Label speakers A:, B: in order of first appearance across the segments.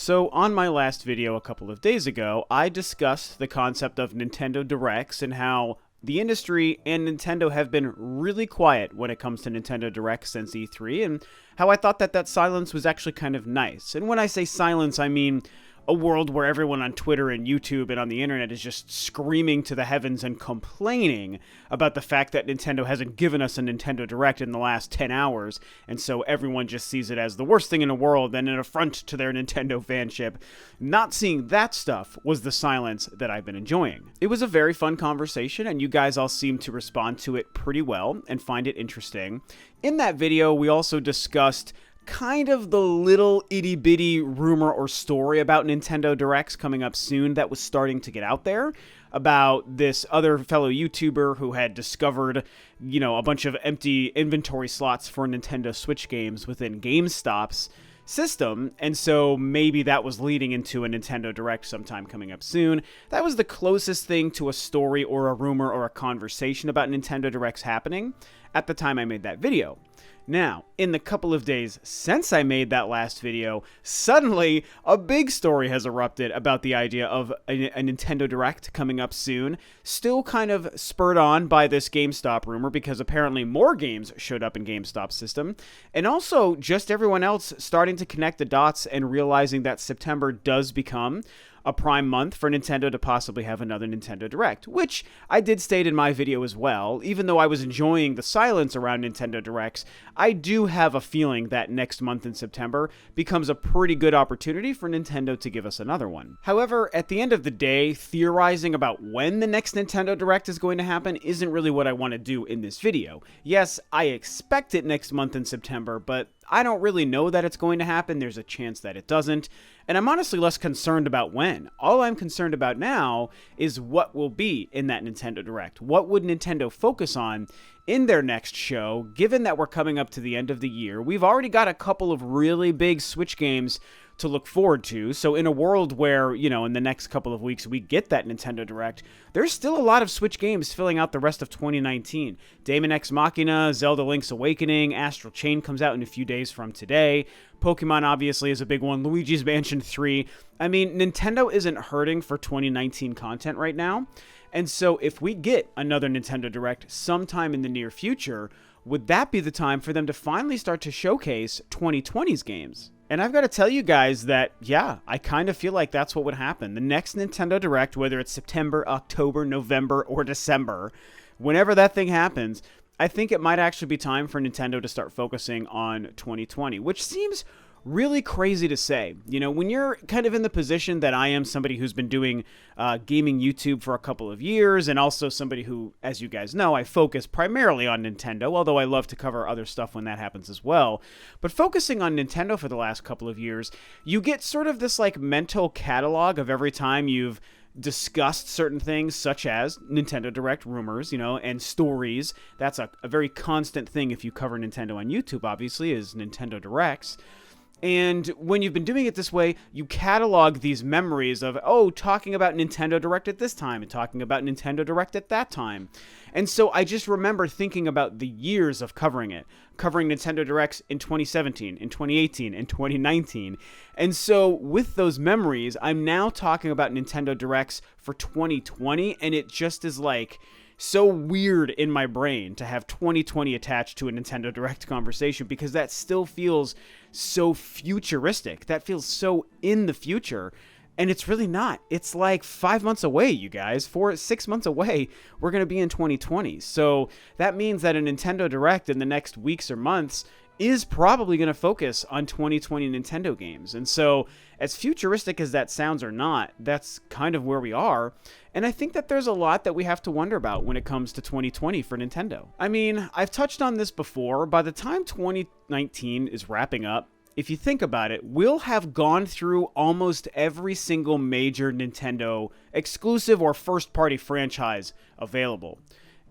A: So on my last video a couple of days ago, I discussed the concept of Nintendo Directs and how the industry and Nintendo have been really quiet when it comes to Nintendo Directs since E3, and how I thought that silence was actually kind of nice. And when I say silence, I mean a world where everyone on Twitter and YouTube and on the internet is just screaming to the heavens and complaining about the fact that Nintendo hasn't given us a Nintendo Direct in the last 10 hours, and so everyone just sees it as the worst thing in the world and an affront to their Nintendo fanship. Not seeing that stuff was the silence that I've been enjoying. It was a very fun conversation, and you guys all seemed to respond to it pretty well and find it interesting. In that video, we also discussed kind of the little itty-bitty rumor or story about Nintendo Directs coming up soon that was starting to get out there about this other fellow YouTuber who had discovered, a bunch of empty inventory slots for Nintendo Switch games within GameStop's system, and so maybe that was leading into a Nintendo Direct sometime coming up soon. That was the closest thing to a story or a rumor or a conversation about Nintendo Directs happening at the time I made that video. Now, in the couple of days since I made that last video, suddenly a big story has erupted about the idea of a Nintendo Direct coming up soon, still kind of spurred on by this GameStop rumor because apparently more games showed up in GameStop's system, and also just everyone else starting to connect the dots and realizing that September does become a prime month for Nintendo to possibly have another Nintendo Direct, which I did state in my video as well. Even though I was enjoying the silence around Nintendo Directs, I do have a feeling that next month in September becomes a pretty good opportunity for Nintendo to give us another one. However, at the end of the day, theorizing about when the next Nintendo Direct is going to happen isn't really what I want to do in this video. Yes, I expect it next month in September, but I don't really know that it's going to happen. There's a chance that it doesn't. And I'm honestly less concerned about when. All I'm concerned about now is what will be in that Nintendo Direct. What would Nintendo focus on in their next show, given that we're coming up to the end of the year? We've already got a couple of really big Switch games to look forward to. So in a world where, in the next couple of weeks we get that Nintendo Direct, there's still a lot of Switch games filling out the rest of 2019. Daemon X Machina, Zelda Link's Awakening, Astral Chain comes out in a few days from today. Pokemon obviously is a big one. Luigi's Mansion 3. I mean, Nintendo isn't hurting for 2019 content right now. And so if we get another Nintendo Direct sometime in the near future, would that be the time for them to finally start to showcase 2020's games? And I've got to tell you guys that, yeah, I kind of feel like that's what would happen. The next Nintendo Direct, whether it's September, October, November, or December, whenever that thing happens, I think it might actually be time for Nintendo to start focusing on 2020, which seems really crazy to say. When you're kind of in the position that I am, somebody who's been doing gaming YouTube for a couple of years, and also somebody who, as you guys know, I focus primarily on Nintendo, although I love to cover other stuff when that happens as well. But focusing on Nintendo for the last couple of years, you get sort of this mental catalog of every time you've discussed certain things, such as Nintendo Direct rumors, and stories. That's a very constant thing if you cover Nintendo on YouTube, obviously, is Nintendo Directs. And when you've been doing it this way, you catalog these memories of, talking about Nintendo Direct at this time and talking about Nintendo Direct at that time. And so I just remember thinking about the years of covering it, covering Nintendo Directs in 2017, in 2018, in 2019. And so with those memories, I'm now talking about Nintendo Directs for 2020, and it just is so weird in my brain to have 2020 attached to a Nintendo Direct conversation, because that still feels so futuristic. That feels so in the future. And it's really not. It's 5 months away, you guys. 6 months away, we're going to be in 2020. So that means that a Nintendo Direct in the next weeks or months is probably going to focus on 2020 Nintendo games. And so, as futuristic as that sounds or not, that's kind of where we are. And I think that there's a lot that we have to wonder about when it comes to 2020 for Nintendo. I mean, I've touched on this before. By the time 2019 is wrapping up, if you think about it, we'll have gone through almost every single major Nintendo exclusive or first-party franchise available.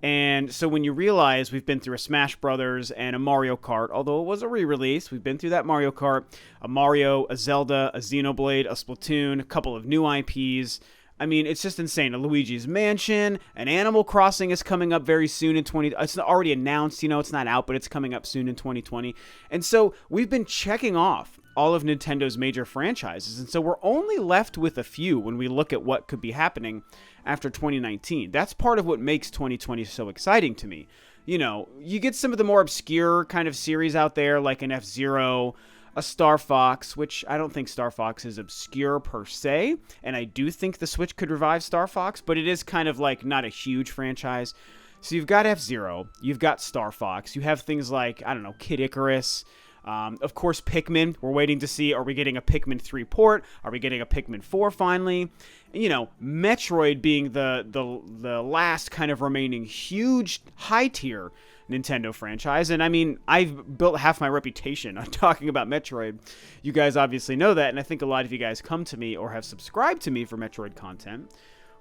A: And so when you realize we've been through a Smash Brothers and a Mario Kart, although it was a re-release, we've been through that Mario Kart, a Mario, a Zelda, a Xenoblade, a Splatoon, a couple of new IPs. I mean, it's just insane. A Luigi's Mansion, an Animal Crossing is coming up very soon in it's already announced, it's not out, but it's coming up soon in 2020. And so we've been checking off all of Nintendo's major franchises. And so we're only left with a few when we look at what could be happening after 2019. That's part of what makes 2020 so exciting to me. You know, you get some of the more obscure kind of series out there, like an F-Zero, a Star Fox, which I don't think Star Fox is obscure per se, and I do think the Switch could revive Star Fox, but it is kind of like not a huge franchise. So you've got F-Zero, you've got Star Fox, you have things like, I don't know, Kid Icarus, of course, Pikmin. We're waiting to see, are we getting a Pikmin 3 port? Are we getting a Pikmin 4 finally? You know, Metroid being the last kind of remaining huge high-tier Nintendo franchise. And I mean, I've built half my reputation on talking about Metroid. You guys obviously know that, and I think a lot of you guys come to me or have subscribed to me for Metroid content,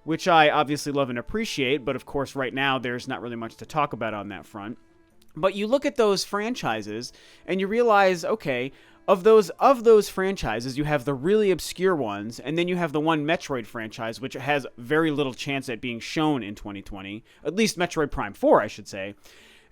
A: which I obviously love and appreciate, but of course right now there's not really much to talk about on that front. But you look at those franchises and you realize, okay, of those franchises, you have the really obscure ones, and then you have the one Metroid franchise, which has very little chance at being shown in 2020, at least Metroid Prime 4, I should say.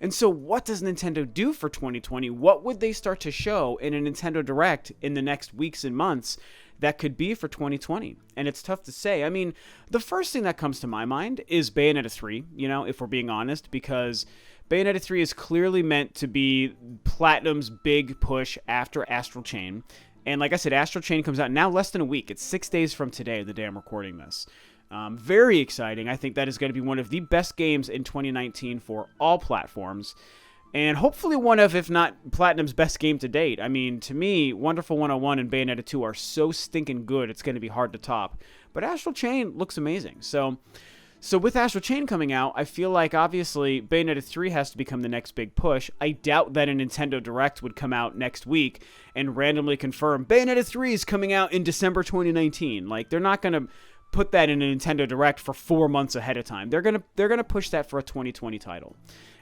A: And so what does Nintendo do for 2020? What would they start to show in a Nintendo Direct in the next weeks and months that could be for 2020? And it's tough to say. I mean, the first thing that comes to my mind is Bayonetta 3, you know, if we're being honest, because Bayonetta 3 is clearly meant to be Platinum's big push after Astral Chain. And like I said, Astral Chain comes out now less than a week. It's 6 days from today, the day I'm recording this. Very exciting. I think that is going to be one of the best games in 2019 for all platforms. And hopefully one of, if not Platinum's best game to date. I mean, to me, Wonderful 101 and Bayonetta 2 are so stinking good, it's going to be hard to top. But Astral Chain looks amazing. So with Astral Chain coming out, I feel like obviously Bayonetta 3 has to become the next big push. I doubt that a Nintendo Direct would come out next week and randomly confirm Bayonetta 3 is coming out in December 2019. Like, they're not going to put that in a Nintendo Direct for 4 months ahead of time. They're gonna push that for a 2020 title.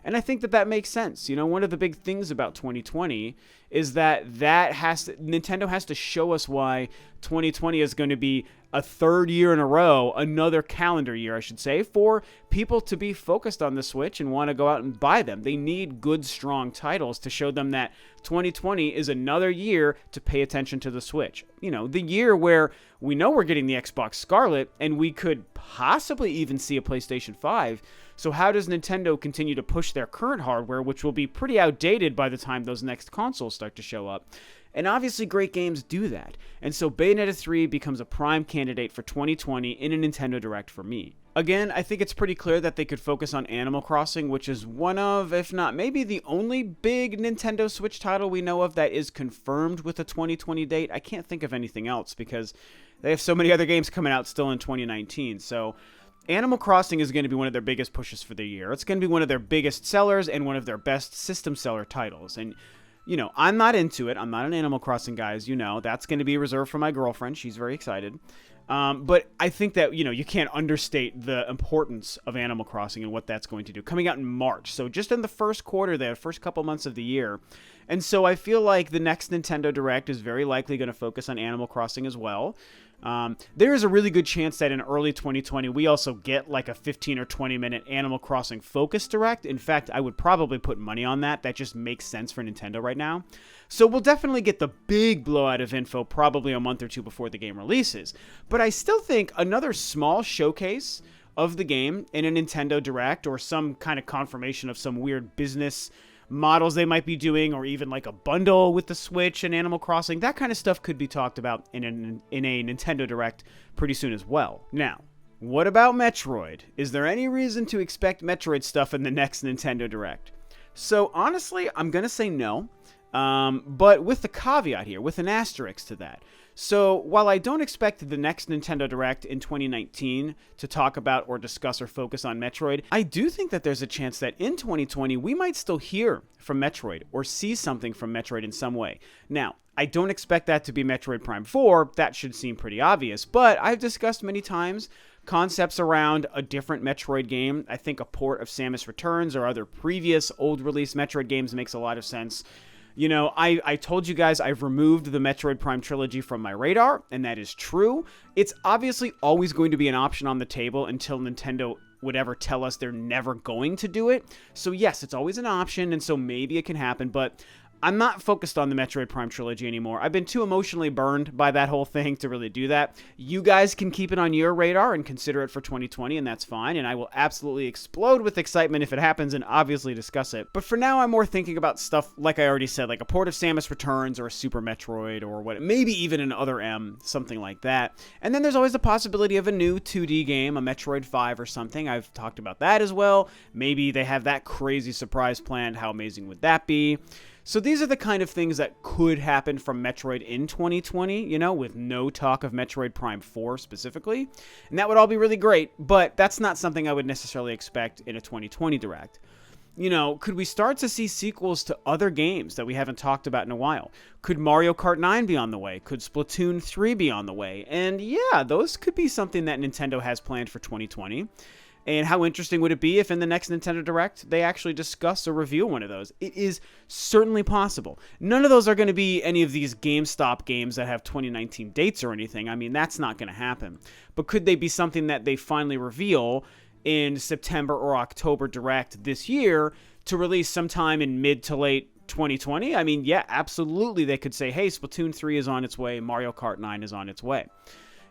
A: And I think that makes sense. You know, one of the big things about 2020 is that Nintendo has to show us why 2020 is going to be a third year in a row, another calendar year, I should say, for people to be focused on the Switch and want to go out and buy them. They need good, strong titles to show them that 2020 is another year to pay attention to the Switch. You know, the year where we know we're getting the Xbox Scarlet and we could possibly even see a PlayStation 5. So how does Nintendo continue to push their current hardware, which will be pretty outdated by the time those next consoles start to show up? And obviously great games do that. And so Bayonetta 3 becomes a prime candidate for 2020 in a Nintendo Direct for me. Again, I think it's pretty clear that they could focus on Animal Crossing, which is one of, if not maybe the only big Nintendo Switch title we know of that is confirmed with a 2020 date. I can't think of anything else because they have so many other games coming out still in 2019. So Animal Crossing is going to be one of their biggest pushes for the year. It's going to be one of their biggest sellers and one of their best system seller titles. And you know, I'm not into it. I'm not an Animal Crossing guy, as you know. That's going to be reserved for my girlfriend. She's very excited. But I think that, you know, you can't understate the importance of Animal Crossing and what that's going to do. Coming out in March. So just in the first quarter there, first couple months of the year. And so I feel like the next Nintendo Direct is very likely going to focus on Animal Crossing as well. There is a really good chance that in early 2020, we also get like a 15 or 20 minute Animal Crossing Focus Direct. In fact, I would probably put money on that. That just makes sense for Nintendo right now. So we'll definitely get the big blowout of info probably a month or two before the game releases. But I still think another small showcase of the game in a Nintendo Direct or some kind of confirmation of some weird business models they might be doing, or even like a bundle with the Switch and Animal Crossing, that kind of stuff could be talked about in a Nintendo Direct pretty soon as well. Now, what about Metroid? Is there any reason to expect Metroid stuff in the next Nintendo Direct? So honestly, I'm going to say no, but with the caveat here, with an asterisk to that. So while I don't expect the next Nintendo Direct in 2019 to talk about or discuss or focus on Metroid, I do think that there's a chance that in 2020 we might still hear from Metroid or see something from Metroid in some way. Now, I don't expect that to be Metroid Prime 4. That should seem pretty obvious, but I've discussed many times concepts around a different Metroid game. I think a port of Samus Returns or other previous old release Metroid games makes a lot of sense. You know, I told you guys I've removed the Metroid Prime trilogy from my radar, and that is true. It's obviously always going to be an option on the table until Nintendo would ever tell us they're never going to do it. So yes, it's always an option, and so maybe it can happen, but I'm not focused on the Metroid Prime trilogy anymore. I've been too emotionally burned by that whole thing to really do that. You guys can keep it on your radar and consider it for 2020, and that's fine, and I will absolutely explode with excitement if it happens and obviously discuss it. But for now, I'm more thinking about stuff, like I already said, like a port of Samus Returns or a Super Metroid or what, maybe even an Other M, something like that. And then there's always the possibility of a new 2D game, a Metroid 5 or something. I've talked about that as well. Maybe they have that crazy surprise planned. How amazing would that be? So these are the kind of things that could happen from Metroid in 2020, you know, with no talk of Metroid Prime 4 specifically. And that would all be really great, but that's not something I would necessarily expect in a 2020 Direct. You know, could we start to see sequels to other games that we haven't talked about in a while? Could Mario Kart 9 be on the way? Could Splatoon 3 be on the way? And yeah, those could be something that Nintendo has planned for 2020. And how interesting would it be if in the next Nintendo Direct they actually discuss or reveal one of those? It is certainly possible. None of those are going to be any of these GameStop games that have 2019 dates or anything. I mean, that's not going to happen. But could they be something that they finally reveal in September or October Direct this year to release sometime in mid to late 2020? I mean, yeah, absolutely. They could say, hey, Splatoon 3 is on its way. Mario Kart 9 is on its way.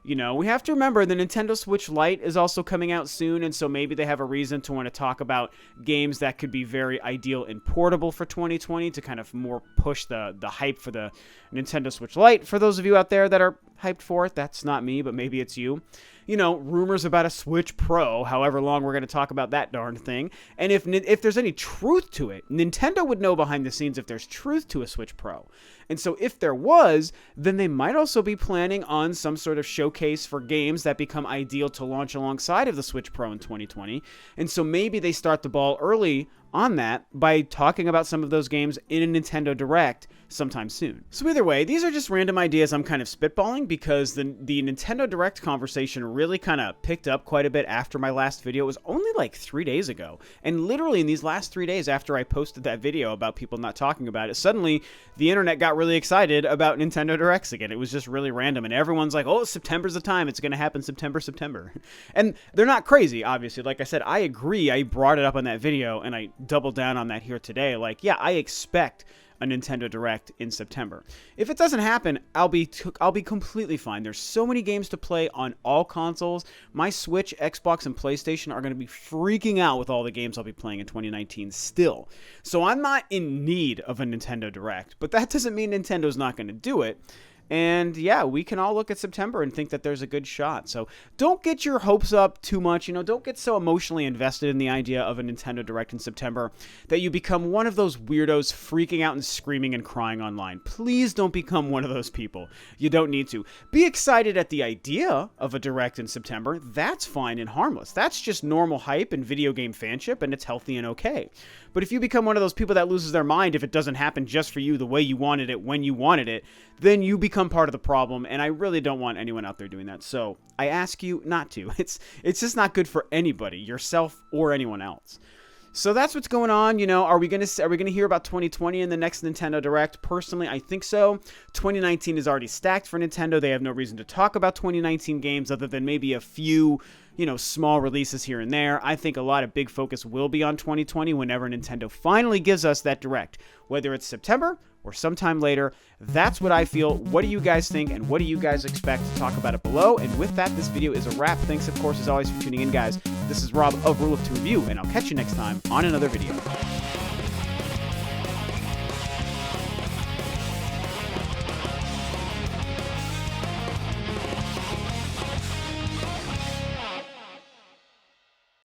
A: You know, we have to remember the Nintendo Switch Lite is also coming out soon, and so maybe they have a reason to want to talk about games that could be very ideal and portable for 2020 to kind of more push the hype for the Nintendo Switch Lite. For those of you out there that are hyped for it, that's not me, but maybe it's you. You know, rumors about a Switch Pro, however long we're going to talk about that darn thing. And if there's any truth to it, Nintendo would know behind the scenes if there's truth to a Switch Pro. And so if there was, then they might also be planning on some sort of showcase for games that become ideal to launch alongside of the Switch Pro in 2020. And so maybe they start the ball early on that by talking about some of those games in a Nintendo Direct sometime soon. So either way, these are just random ideas I'm kind of spitballing because the Nintendo Direct conversation really kind of picked up quite a bit after my last video. It was only like 3 days ago. And literally in these last 3 days after I posted that video about people not talking about it, suddenly the internet got really excited about Nintendo Directs again. It was just really random and everyone's like, oh, September's the time. It's going to happen September. And they're not crazy, obviously. Like I said, I agree. I brought it up on that video and I double down on that here today. Like, yeah, I expect a Nintendo Direct in September. If it doesn't happen, I'll be completely fine. There's so many games to play on all consoles. My Switch, Xbox, and PlayStation are going to be freaking out with all the games I'll be playing in 2019 still. So I'm not in need of a Nintendo Direct, but that doesn't mean Nintendo's not going to do it. And yeah, we can all look at September and think that there's a good shot. So don't get your hopes up too much. You know, don't get so emotionally invested in the idea of a Nintendo Direct in September that you become one of those weirdos freaking out and screaming and crying online. Please don't become one of those people. You don't need to. Be excited at the idea of a Direct in September. That's fine and harmless. That's just normal hype and video game fanship, and it's healthy and okay. But if you become one of those people that loses their mind if it doesn't happen just for you the way you wanted it, when you wanted it, then you become part of the problem, and I really don't want anyone out there doing that. So I ask you not to. It's just not good for anybody, yourself or anyone else. So that's what's going on. You know, are we gonna hear about 2020 in the next Nintendo Direct? Personally, I think so. 2019 is already stacked for Nintendo. They have no reason to talk about 2019 games other than maybe a few, you know, small releases here and there. I think a lot of big focus will be on 2020 whenever Nintendo finally gives us that Direct, whether it's September or sometime later. That's what I feel. What do you guys think, and what do you guys expect? Talk about it below. And with that, this video is a wrap. Thanks, of course, as always, for tuning in, guys. This is Rob of Rule of Two Review, and I'll catch you next time on another video.